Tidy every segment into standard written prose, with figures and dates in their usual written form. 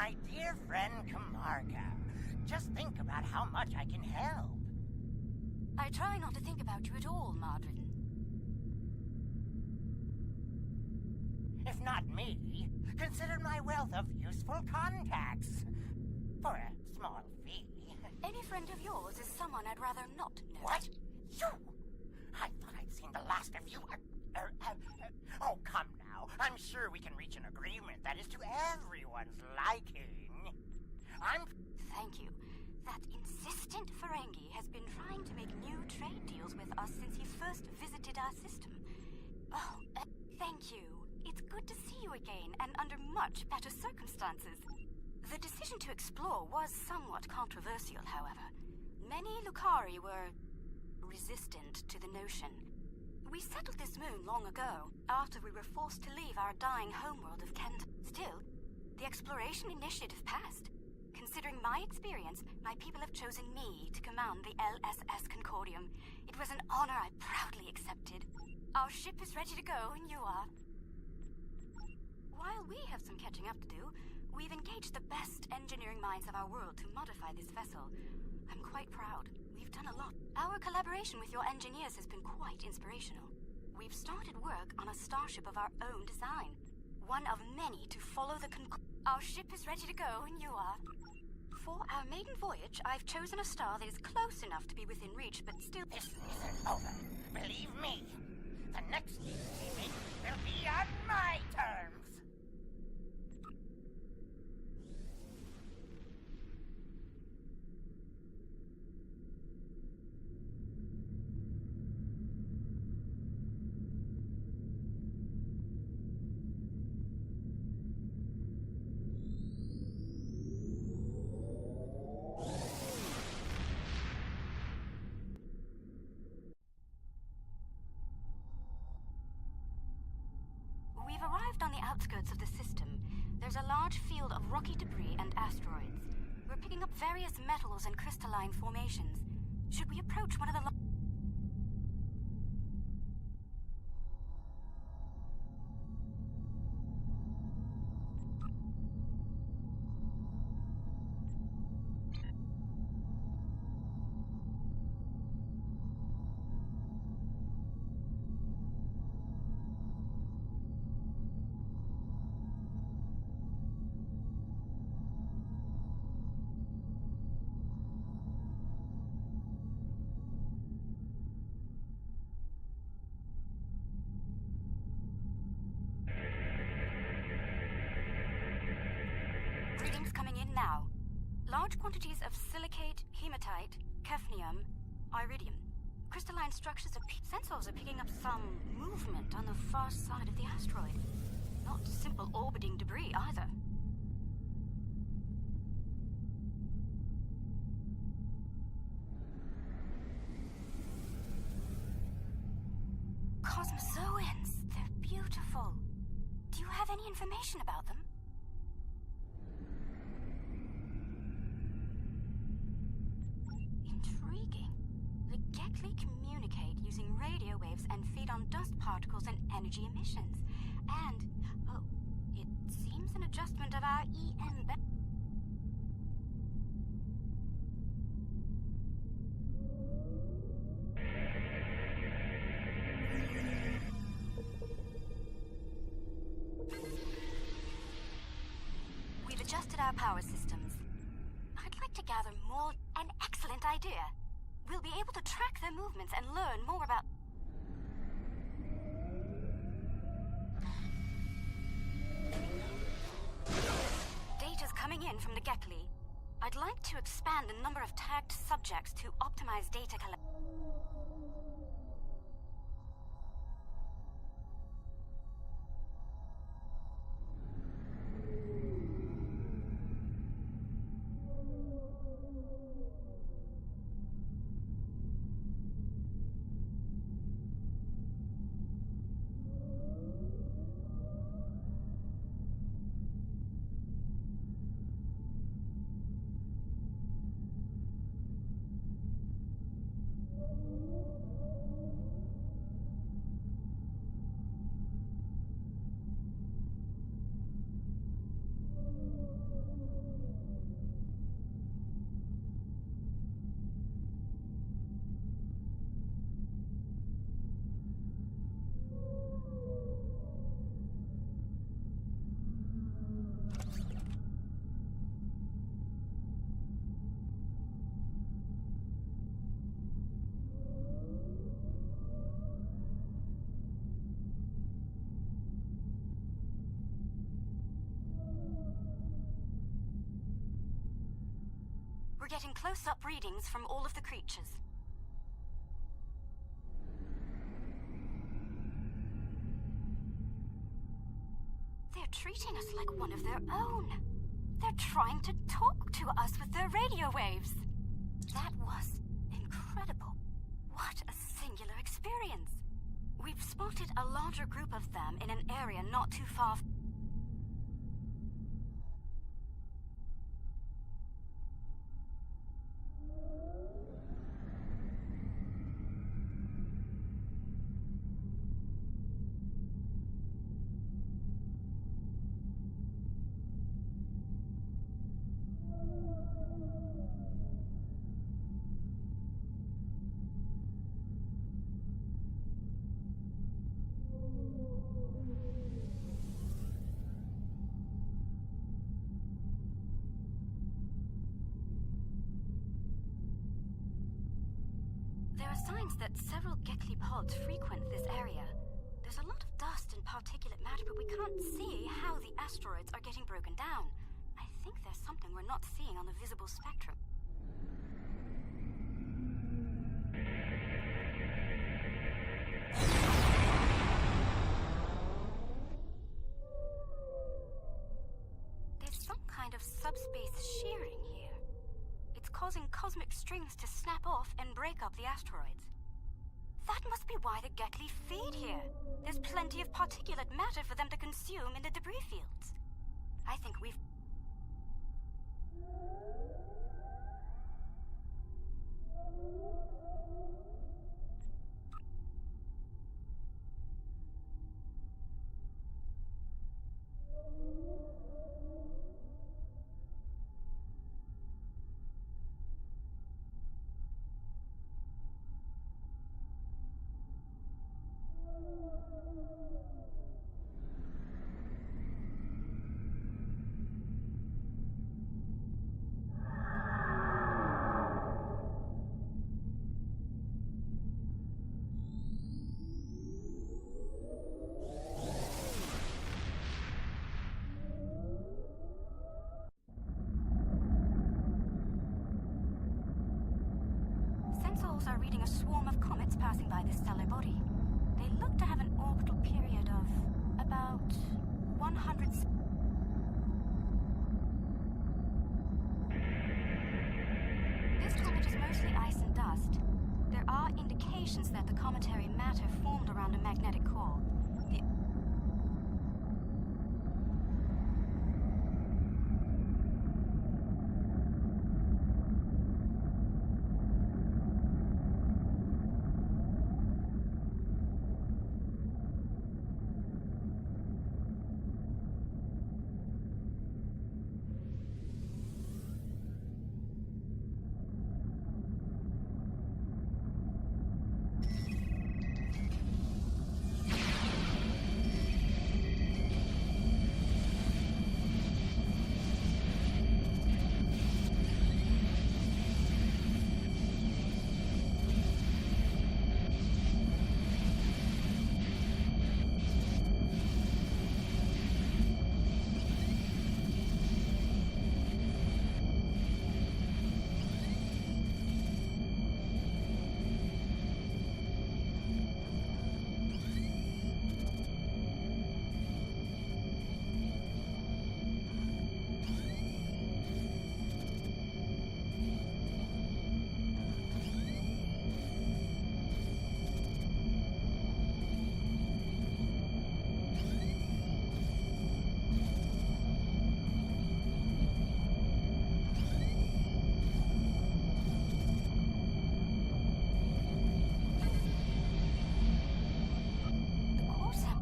My dear friend Camarga, just think about how much I can help. I try not to think about you at all, Margaret. If not me, consider my wealth of useful contacts. For a small fee. Any friend of yours is someone I'd rather not know. What? You? I thought I'd seen the last of you. Oh, come now. I'm sure we can reach an agreement that is to everyone's liking. Thank you. That insistent Ferengi has been trying to make new trade deals with us since he first visited our system. Oh, thank you. It's good to see you again, and under much better circumstances. The decision to explore was somewhat controversial, however. Many Lucari were resistant to the notion. We settled this moon long ago, after we were forced to leave our dying homeworld of Kent. Still, the exploration initiative passed. Considering my experience, my people have chosen me to command the LSS Concordium. It was an honor I proudly accepted. Our ship is ready to go, and you are. While we have some catching up to do, we've engaged the best engineering minds of our world to modify this vessel. I'm quite proud. We've done a lot. Our collaboration with your engineers has been quite inspirational. We've started work on a starship of our own design. One of many to follow the Our ship is ready to go, and you are. For our maiden voyage, I've chosen a star that is close enough to be within reach, but still... This isn't over. Believe me. The next meeting will be on my terms. We've arrived on the outskirts of the system. There's a large field of rocky debris and asteroids. We're picking up various metals and crystalline formations. Should we approach one of the... Now, large quantities of silicate, hematite, hafnium, iridium. Crystalline structures of sensors are picking up some movement on the far side of the asteroid. Not simple orbiting debris either. Cosmozoans, they're beautiful. Do you have any information about them? Intriguing. The Gekli communicate using radio waves and feed on dust particles and energy emissions. And, it seems an adjustment of our EM... We've adjusted our power systems. I'd like to gather more... An excellent idea. We'll be able to track their movements and learn more about... Data's coming in from the Gekli. I'd like to expand the number of tagged subjects to optimize data collection. We're getting close-up readings from all of the creatures. They're treating us like one of their own. They're trying to talk to us with their radio waves. That was incredible. What a singular experience. We've spotted a larger group of them in an area not too far. There are signs that several Gekli pods frequent this area. There's a lot of dust and particulate matter, but we can't see how the asteroids are getting broken down. I think there's something we're not seeing on the visible spectrum. There's some kind of subspace shearing here. It's causing cosmic strings to snap off and break up the asteroids. That must be why the Gekli feed here. There's plenty of particulate matter for them to consume in the debris fields. I think we've... Sensors are reading a swarm of comets passing by this stellar body. They look to have an orbital period of about 100... This comet is mostly ice and dust. There are indications that the cometary matter formed around a magnetic core.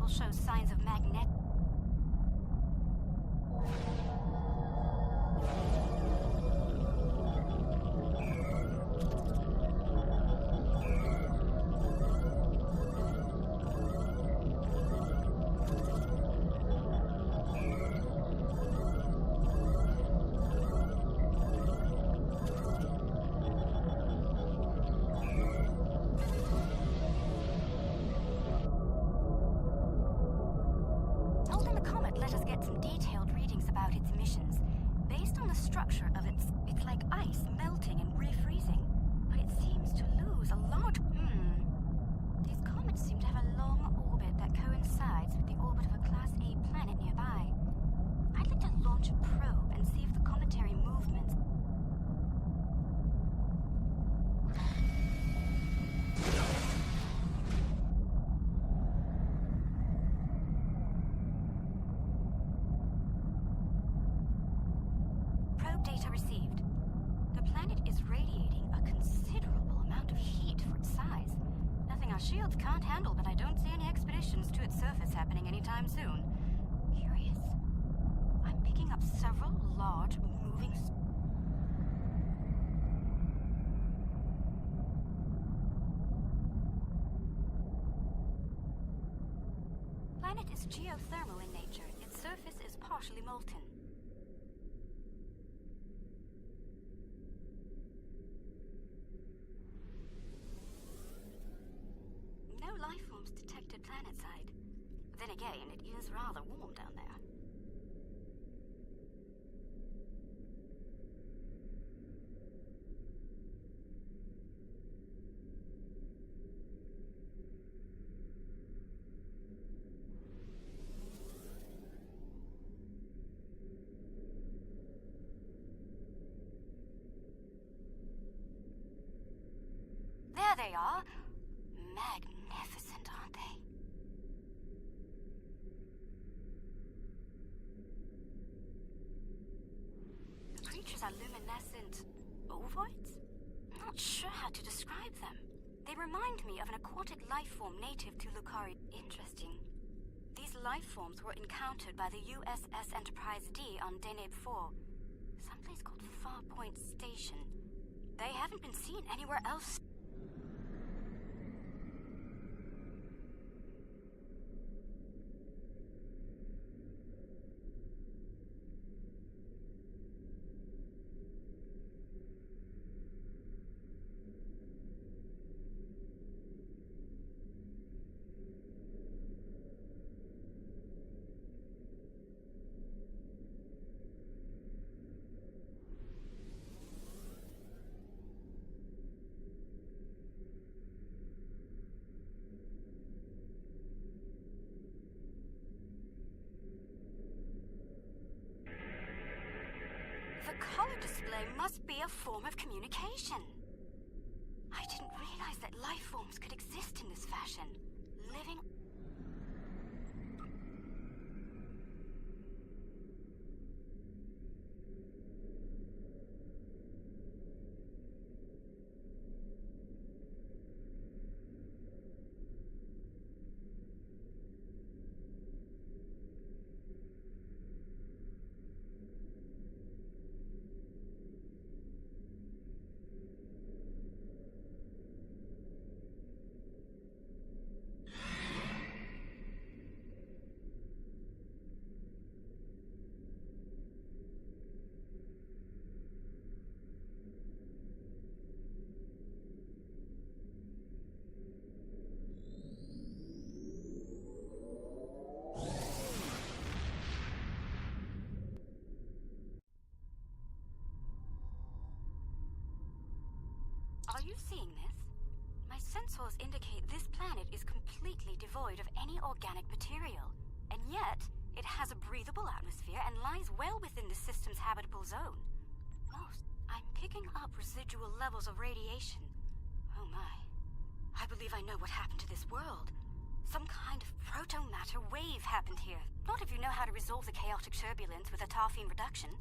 Shows signs of magnetic... Let us get some detailed readings about its emissions. Based on the the structure of it's like ice melting and refreezing, but it seems to lose a large... These comets seem to have a long orbit that coincides with the orbit of a Class A planet nearby. I'd like to launch a probe and see if the cometary movements... Probe data received. The planet is radiating a considerable amount of heat for its size. Nothing our shields can't handle, but I don't see any expeditions to its surface happening anytime soon. Curious. I'm picking up several large, moving... Planet is geothermal in nature. Its surface is partially molten. No life forms detected planetside. Then again, it is rather warm down there. There they are. Magnificent, aren't they? The creatures are luminescent ovoids? Not sure how to describe them. They remind me of an aquatic life form native to Lucari. Interesting. These life forms were encountered by the USS Enterprise D on Deneb 4, someplace called Farpoint Station. They haven't been seen anywhere else. The color display must be a form of communication. I didn't realize that life forms could exist in this fashion. Living... Are you seeing this? My sensors indicate this planet is completely devoid of any organic material, and yet it has a breathable atmosphere and lies well within the system's habitable zone. I'm picking up residual levels of radiation. Oh my. I believe I know what happened to this world. Some kind of proto-matter wave happened here. Not if you know how to resolve the chaotic turbulence with a tarfine reduction.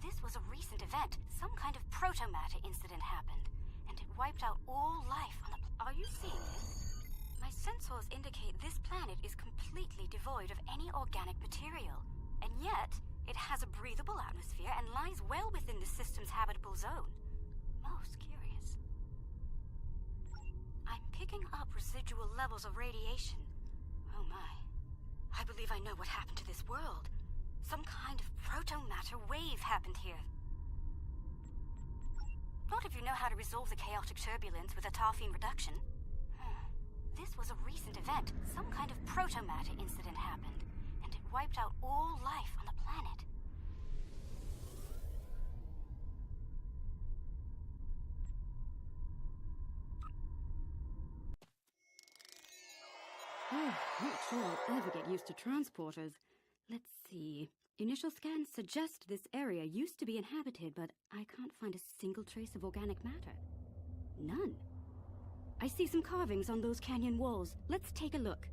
This was a recent event. Some kind of proto-matter incident happened, and it wiped out all life on the... Are you seeing this? My sensors indicate this planet is completely devoid of any organic material, and yet it has a breathable atmosphere and lies well within the system's habitable zone. Most curious. I'm picking up residual levels of radiation. Oh my. I believe I know what happened to this world. Some kind of proto-matter wave happened here. Not if you know how to resolve the chaotic turbulence with a tarfine reduction. This was a recent event. Some kind of proto-matter incident happened, and it wiped out all life on the planet. ever get used to transporters. Let's see. Initial scans suggest this area used to be inhabited, but I can't find a single trace of organic matter. None. I see some carvings on those canyon walls. Let's take a look.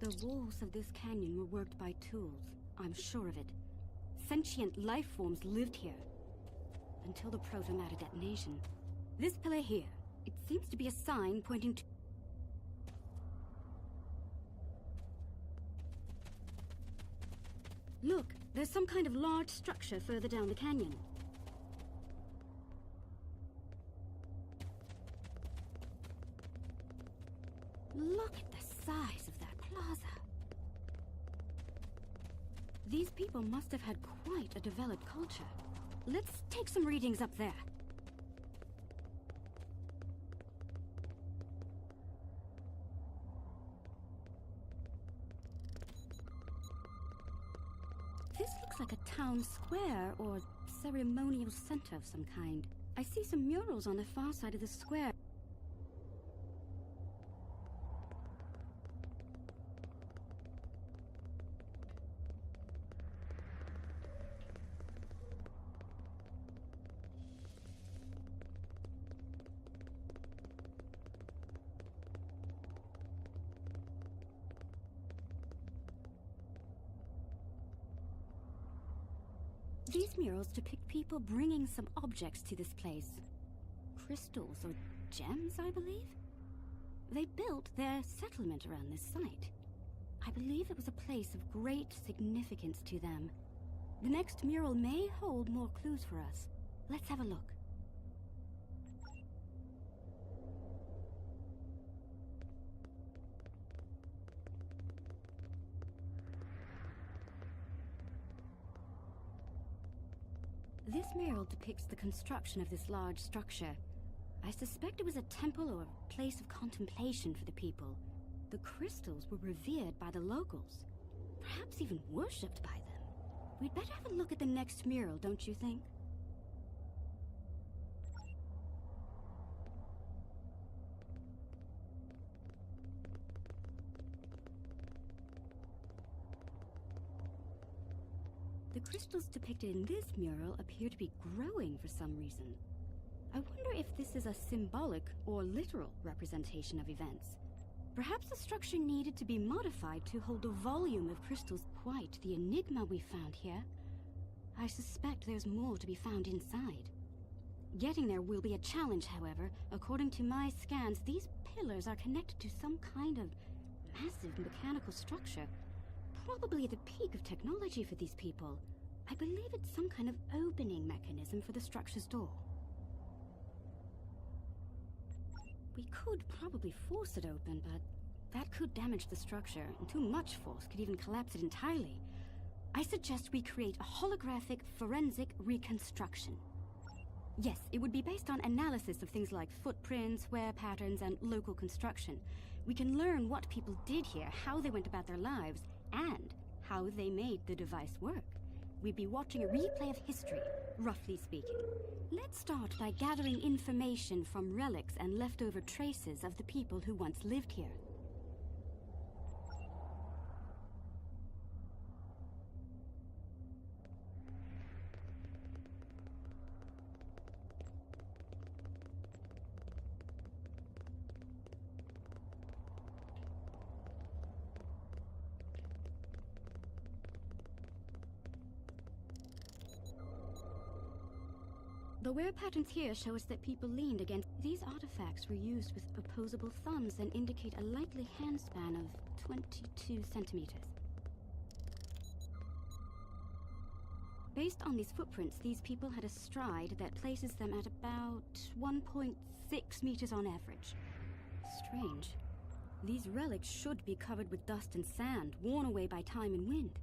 The walls of this canyon were worked by tools. I'm sure of it. Sentient life forms lived here. Until the proto-matter detonation. This pillar here, it seems to be a sign pointing to... Look, there's some kind of large structure further down the canyon. Look at the size of that plaza. These people must have had quite a developed culture. Let's take some readings up there. This looks like a town square or ceremonial center of some kind. I see some murals on the far side of the square. These murals depict people bringing some objects to this place. Crystals or gems, I believe? They built their settlement around this site. I believe it was a place of great significance to them. The next mural may hold more clues for us. Let's have a look. This mural depicts the construction of this large structure. I suspect it was a temple or a place of contemplation for the people. The crystals were revered by the locals, perhaps even worshipped by them. We'd better have a look at the next mural, don't you think? The crystals depicted in this mural appear to be growing for some reason. I wonder if this is a symbolic or literal representation of events. Perhaps the structure needed to be modified to hold the volume of crystals. Quite the enigma we found here. I suspect there's more to be found inside. Getting there will be a challenge, however. According to my scans, these pillars are connected to some kind of massive mechanical structure. Probably the peak of technology for these people. I believe it's some kind of opening mechanism for the structure's door. We could probably force it open, but that could damage the structure, and too much force could even collapse it entirely. I suggest we create a holographic forensic reconstruction. Yes, it would be based on analysis of things like footprints, wear patterns, and local construction. We can learn what people did here, how they went about their lives, and how they made the device work. We'd be watching a replay of history, roughly speaking. Let's start by gathering information from relics and leftover traces of the people who once lived here. The wear patterns here show us that people leaned against. These artifacts were used with opposable thumbs and indicate a likely handspan of 22 centimeters. Based on these footprints, these people had a stride that places them at about 1.6 meters on average. Strange. These relics should be covered with dust and sand, worn away by time and wind.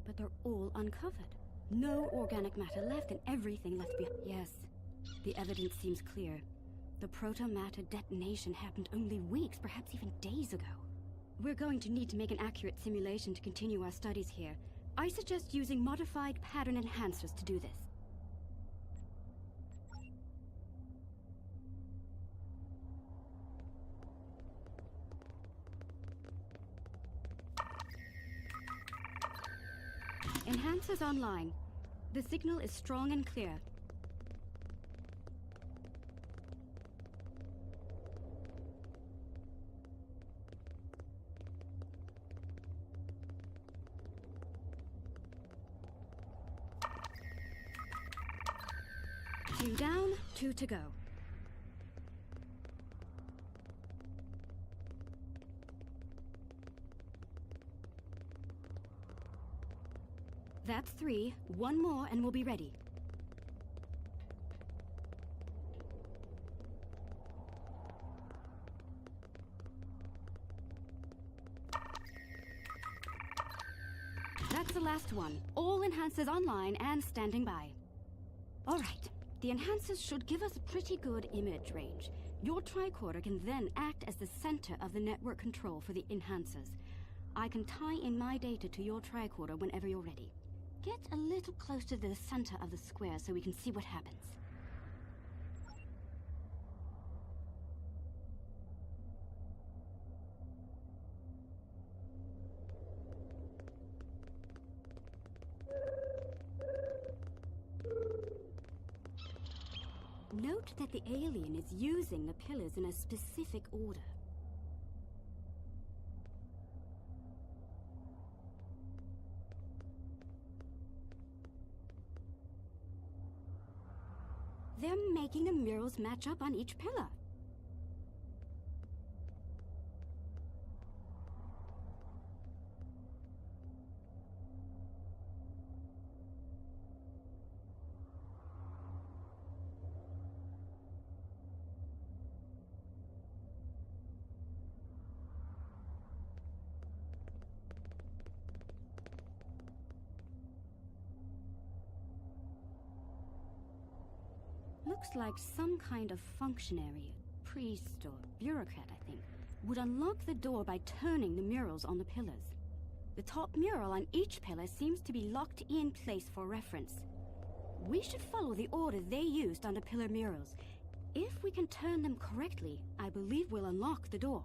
But they're all uncovered. No organic matter left and everything left behind. Yes, the evidence seems clear. The proto-matter detonation happened only weeks, perhaps even days ago. We're going to need to make an accurate simulation to continue our studies here. I suggest using modified pattern enhancers to do this. Enhancers online. The signal is strong and clear. Two down, two to go. That's 3. One more and we'll be ready. That's the last one. All enhancers online and standing by. All right. The enhancers should give us a pretty good image range. Your tricorder can then act as the center of the network control for the enhancers. I can tie in my data to your tricorder whenever you're ready. Get a little closer to the center of the square so we can see what happens. Note that the alien is using the pillars in a specific order. They're making the murals match up on each pillar. Looks like some kind of functionary, priest or bureaucrat, I think, would unlock the door by turning the murals on the pillars. The top mural on each pillar seems to be locked in place for reference. We should follow the order they used on the pillar murals. If we can turn them correctly, I believe we'll unlock the door.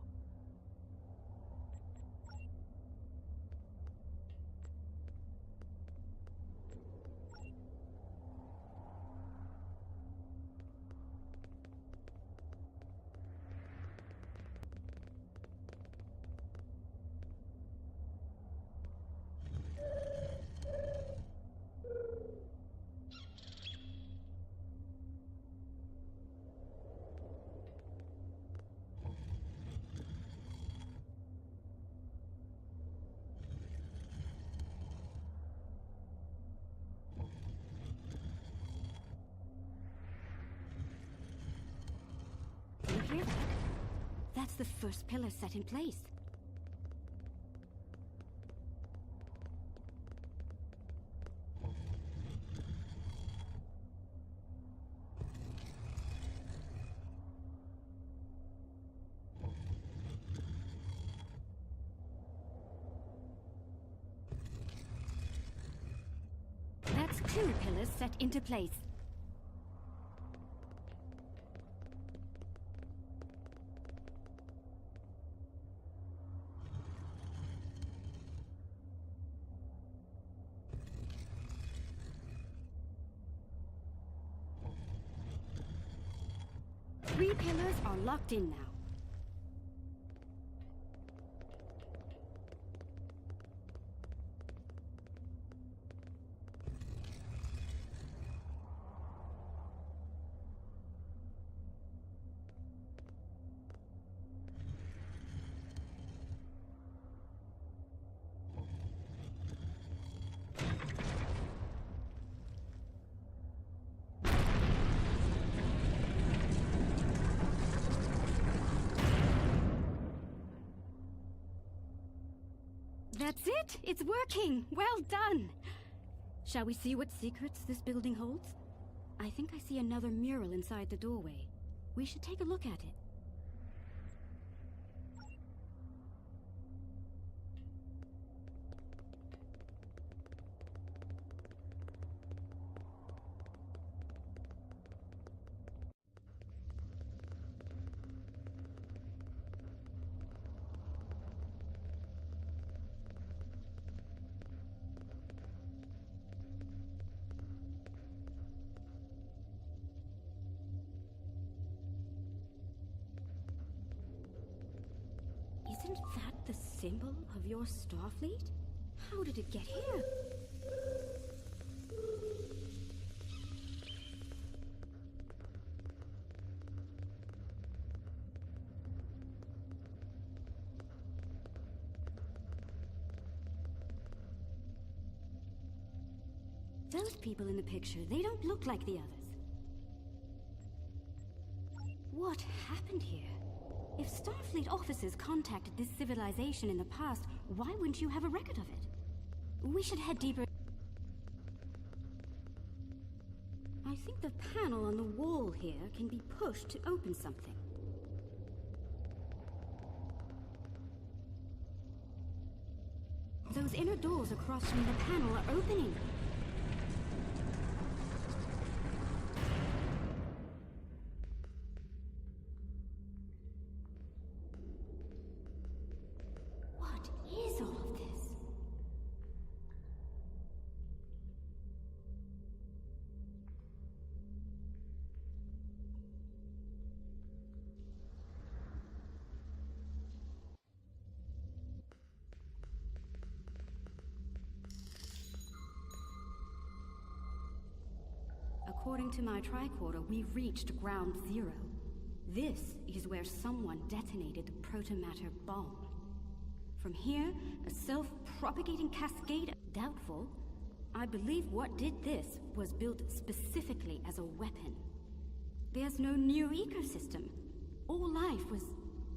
You hear that? That's the first pillar set in place. That's 2 pillars set into place. Three pillars are locked in now. That's it! It's working! Well done! Shall we see what secrets this building holds? I think I see another mural inside the doorway. We should take a look at it. Isn't that the symbol of your Starfleet? How did it get here? Those people in the picture, they don't look like the others. What happened here? If Starfleet officers contacted this civilization in the past, why wouldn't you have a record of it? We should head deeper. I think the panel on the wall here can be pushed to open something. Those inner doors across from the panel are opening. According to my tricorder, we've reached ground zero. This is where someone detonated the protomatter bomb. From here, a self-propagating cascade... Doubtful. I believe what did this was built specifically as a weapon. There's no new ecosystem. All life was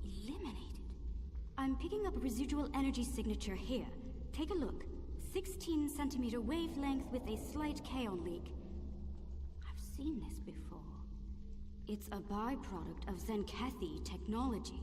eliminated. I'm picking up a residual energy signature here. Take a look. 16 centimeter wavelength with a slight kaon leak. Seen this before. It's a byproduct of Zenkethi technology.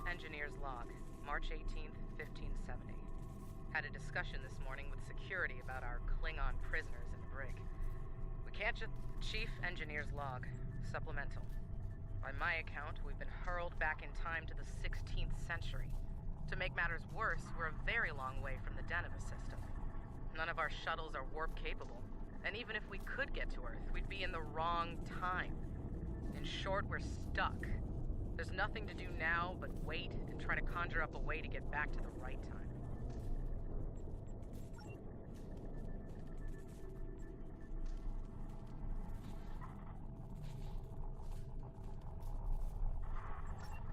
Engineer's Log, March 18th, 1570. Had a discussion this morning with security about our Klingon prisoners in the brig. We can't just... Chief Engineer's Log, supplemental. By my account, we've been hurled back in time to the 16th century. To make matters worse, we're a very long way from the Deneva system. None of our shuttles are warp capable, and even if we could get to Earth, we'd be in the wrong time. In short, we're stuck. There's nothing to do now but wait and try to conjure up a way to get back to the right time.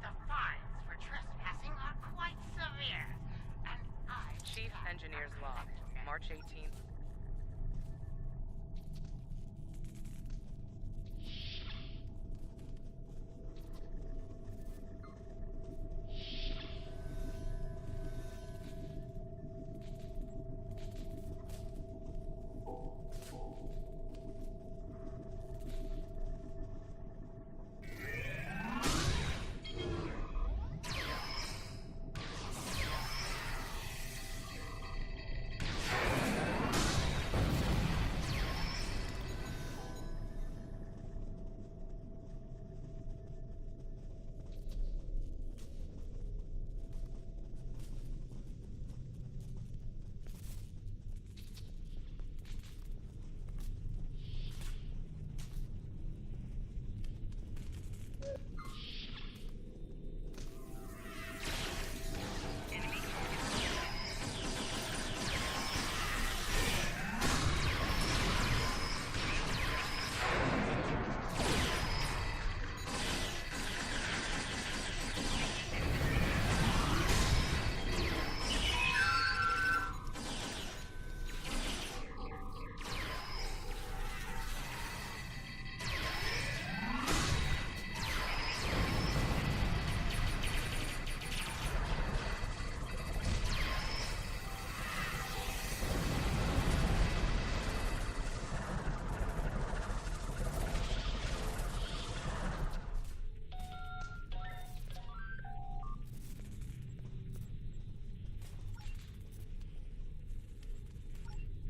The fines for trespassing are quite severe, and I... Chief Engineer's Log, March 18th.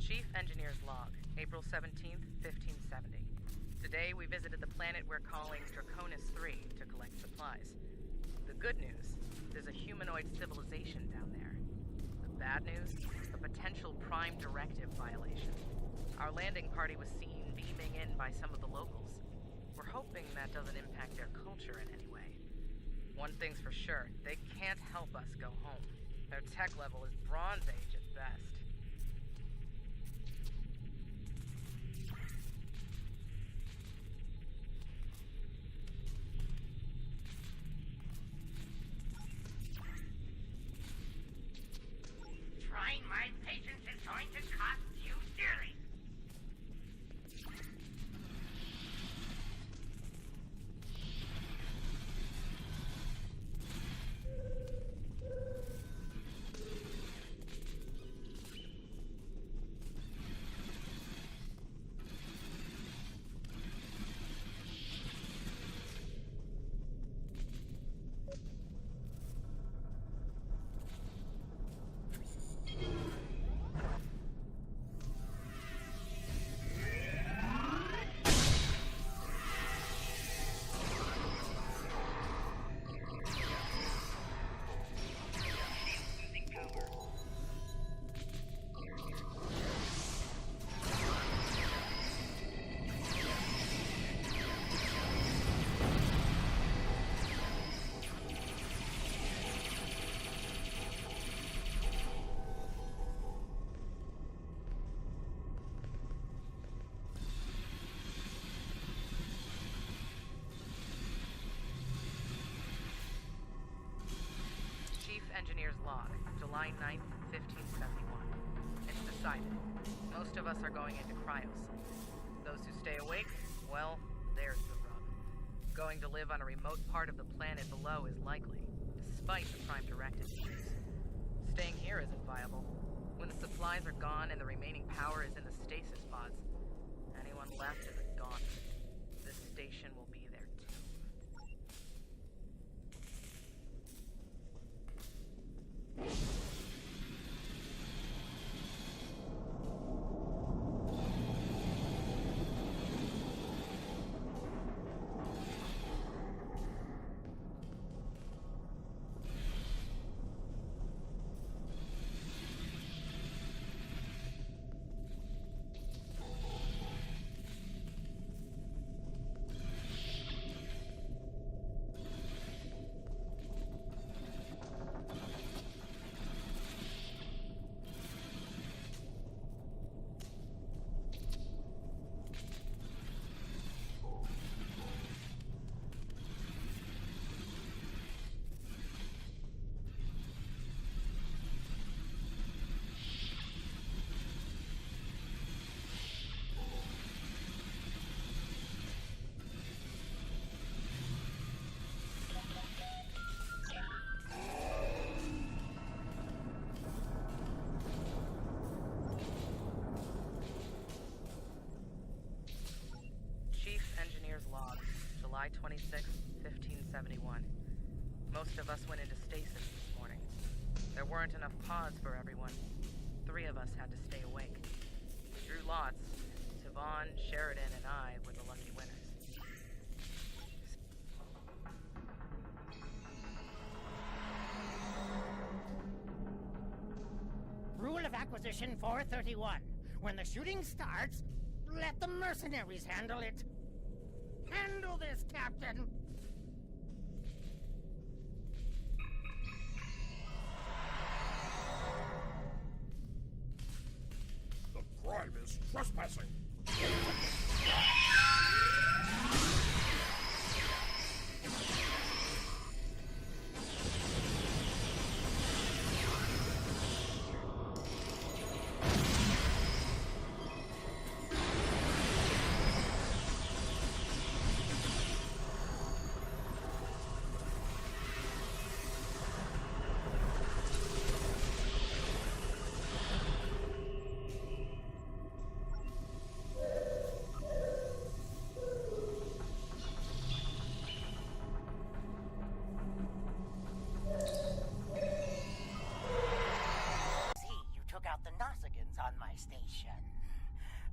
Chief Engineer's Log, April 17th, 1570. Today we visited the planet we're calling Draconis 3 to collect supplies. The good news, there's a humanoid civilization down there. The bad news, a potential Prime Directive violation. Our landing party was seen beaming in by some of the locals. We're hoping that doesn't impact their culture in any way. One thing's for sure, they can't help us go home. Their tech level is Bronze Age at best. Trying my patience is going to cost you dearly. Engineer's Log, July 9th, 1571. It's decided. Most of us are going into cryosleep. Those who stay awake, well, there's the rub. Going to live on a remote part of the planet below is likely, despite the Prime Directive issues. Staying here isn't viable. When the supplies are gone and the remaining power is in the stasis pods, anyone left is a goner. This station will be their tomb. July 26th, 1571. Most of us went into stasis this morning. There weren't enough pods for everyone. 3 of us had to stay awake. We drew lots. Siobhan, Sheridan, and I were the lucky winners. Rule of Acquisition 431. When the shooting starts, let the mercenaries handle it. Handle this, Captain! The crime is trespassing.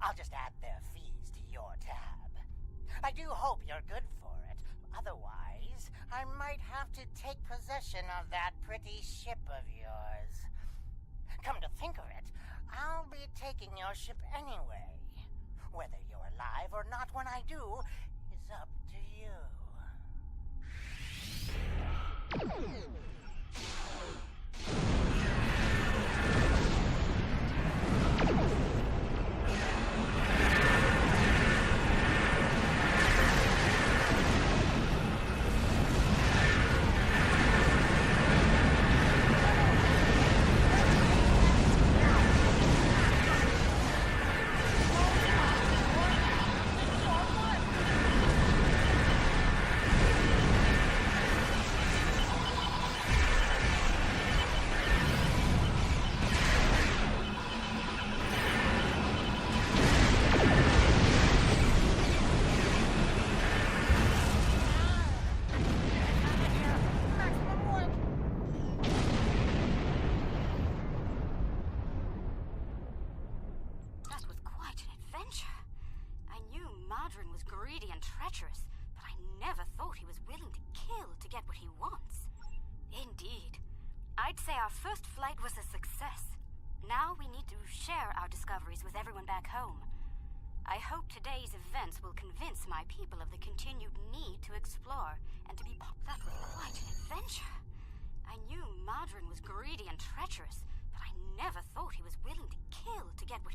I'll just add their fees to your tab. I do hope you're good for it. Otherwise, I might have to take possession of that pretty ship of yours. Come to think of it, I'll be taking your ship anyway. Whether you're alive or not when I do is up to you. Was greedy and treacherous, but I never thought he was willing to kill to get what he wants. Indeed. I'd say our first flight was a success. Now we need to share our discoveries with everyone back home. I hope today's events will convince my people of the continued need to explore and to be That was quite an adventure. I knew Madron was greedy and treacherous, but I never thought he was willing to kill to get what...